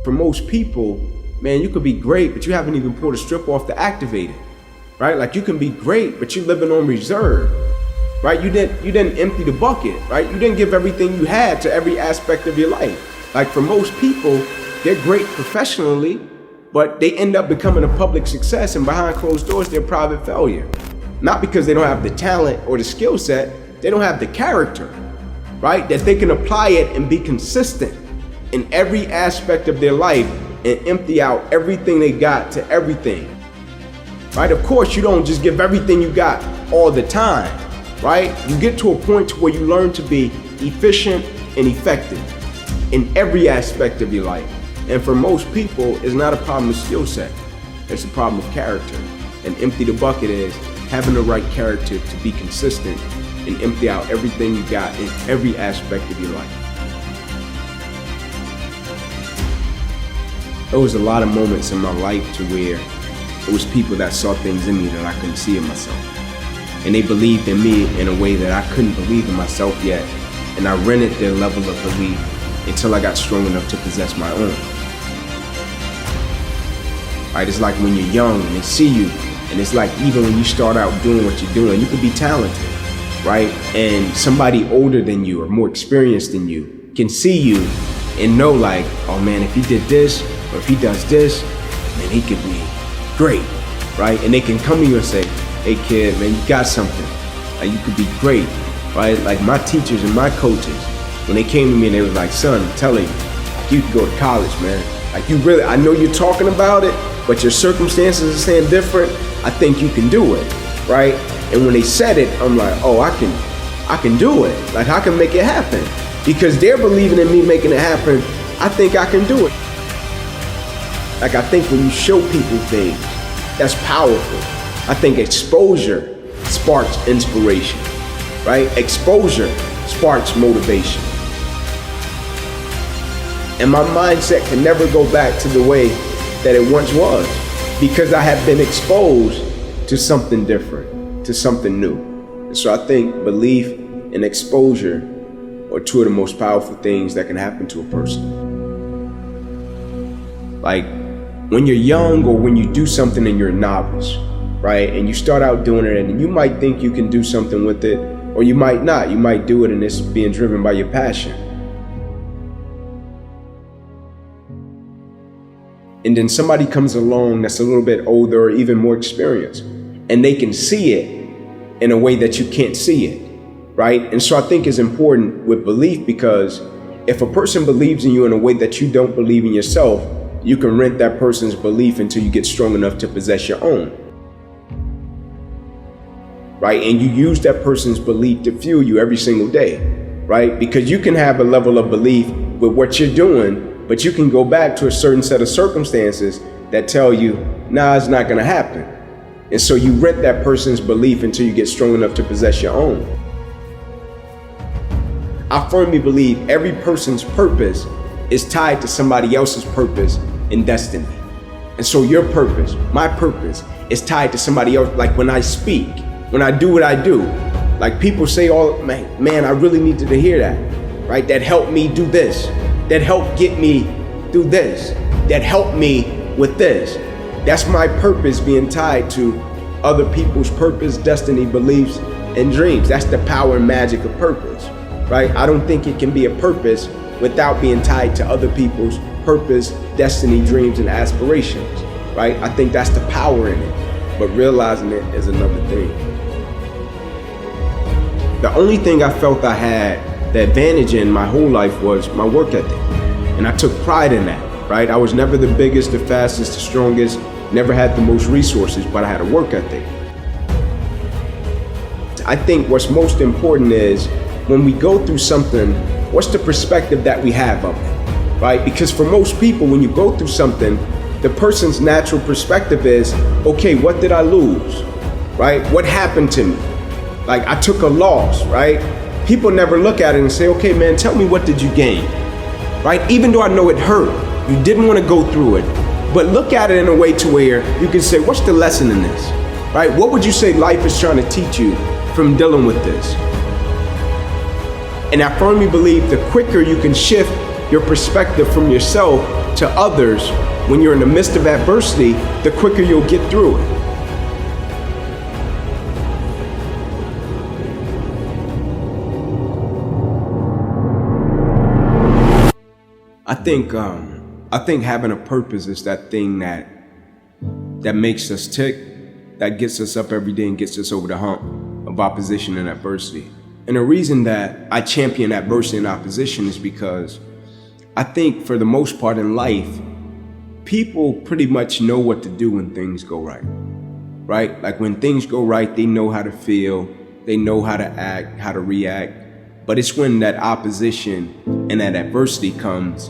For most people, man, you could be great, but you haven't even pulled a strip off to activate it, right? Like you can be great, but you're living on reserve, right? You didn't empty the bucket, right? You didn't give everything you had to every aspect of your life. Like for most people, they're great professionally, but they end up becoming a public success, and behind closed doors, they're a private failure. Not because they don't have the talent or the skill set, they don't have the character, right? That they can apply it and be consistent in every aspect of their life and empty out everything they got to everything, right? Of course, you don't just give everything you got all the time, right? You get to a point where you learn to be efficient and effective in every aspect of your life. And for most people, it's not a problem of skill set, it's a problem of character. And empty the bucket is having the right character to be consistent and empty out everything you got in every aspect of your life. There was a lot of moments in my life to where it was people that saw things in me that I couldn't see in myself. And they believed in me in a way that I couldn't believe in myself yet. And I rented their level of belief until I got strong enough to possess my own. Right? It's like when you're young and they see you, and it's like even when you start out doing what you're doing, you could be talented, right? And somebody older than you or more experienced than you can see you and know like, oh man, if he did this, or if he does this, man, he could be great, right? And they can come to you and say, hey kid, man, you got something. Like you could be great, right? Like my teachers and my coaches, when they came to me and they was like, son, I'm telling you, like, you could go to college, man. Like you really, I know you're talking about it, but your circumstances are saying different. I think you can do it, right? And when they said it, I'm like, oh, I can do it. Like I can make it happen. Because they're believing in me making it happen, I think I can do it. Like I think when you show people things, that's powerful. I think exposure sparks inspiration, right? Exposure sparks motivation. And my mindset can never go back to the way that it once was because I have been exposed to something different, to something new. And so I think belief and exposure are two of the most powerful things that can happen to a person. Like when you're young or when you do something and you're a novice, right? And you start out doing it and you might think you can do something with it, or you might not. You might do it and it's being driven by your passion. And then somebody comes along that's a little bit older or even more experienced, and they can see it in a way that you can't see it, right? And so I think it's important with belief because if a person believes in you in a way that you don't believe in yourself, you can rent that person's belief until you get strong enough to possess your own, right? And you use that person's belief to fuel you every single day, right? Because you can have a level of belief with what you're doing, but you can go back to a certain set of circumstances that tell you, nah, it's not gonna happen. And so you rent that person's belief until you get strong enough to possess your own. I firmly believe every person's purpose is tied to somebody else's purpose and destiny. And so your purpose, my purpose, is tied to somebody else. Like when I speak, when I do what I do, like people say, oh man, I really needed to hear that, right? That helped me do this. That helped get me through this, that helped me with this. That's my purpose being tied to other people's purpose, destiny, beliefs, and dreams. That's the power and magic of purpose, right? I don't think it can be a purpose without being tied to other people's purpose, destiny, dreams, and aspirations, right? I think that's the power in it, but realizing it is another thing. The only thing I felt I had the advantage in my whole life was my work ethic. And I took pride in that, right? I was never the biggest, the fastest, the strongest, never had the most resources, but I had a work ethic. I think what's most important is when we go through something, what's the perspective that we have of it, right? Because for most people, when you go through something, the person's natural perspective is, okay, what did I lose, right? What happened to me? Like I took a loss, right? People never look at it and say, okay, man, tell me what did you gain, right? Even though I know it hurt, you didn't want to go through it, but look at it in a way to where you can say, what's the lesson in this, right? What would you say life is trying to teach you from dealing with this? And I firmly believe the quicker you can shift your perspective from yourself to others when you're in the midst of adversity, the quicker you'll get through it. I think having a purpose is that thing that makes us tick, that gets us up every day and gets us over the hump of opposition and adversity. And the reason that I champion adversity and opposition is because I think for the most part in life, people pretty much know what to do when things go right, right? Like when things go right, they know how to feel, they know how to act, how to react. But it's when that opposition and that adversity comes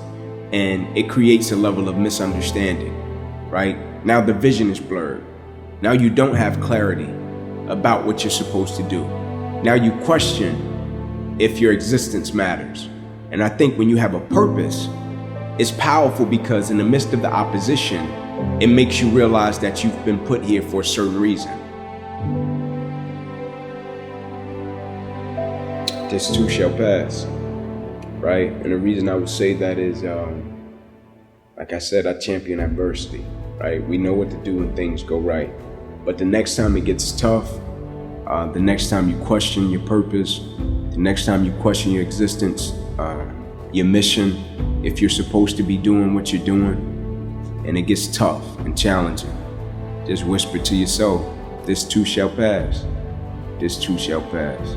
and it creates a level of misunderstanding, right? Now the vision is blurred. Now you don't have clarity about what you're supposed to do. Now you question if your existence matters. And I think when you have a purpose, it's powerful because in the midst of the opposition, it makes you realize that you've been put here for a certain reason. This too shall pass, right? And the reason I would say that is, like I said, I champion adversity, right? We know what to do when things go right. But the next time it gets tough, the next time you question your purpose, the next time you question your existence, your mission, if you're supposed to be doing what you're doing, and it gets tough and challenging, just whisper to yourself, this too shall pass. This too shall pass.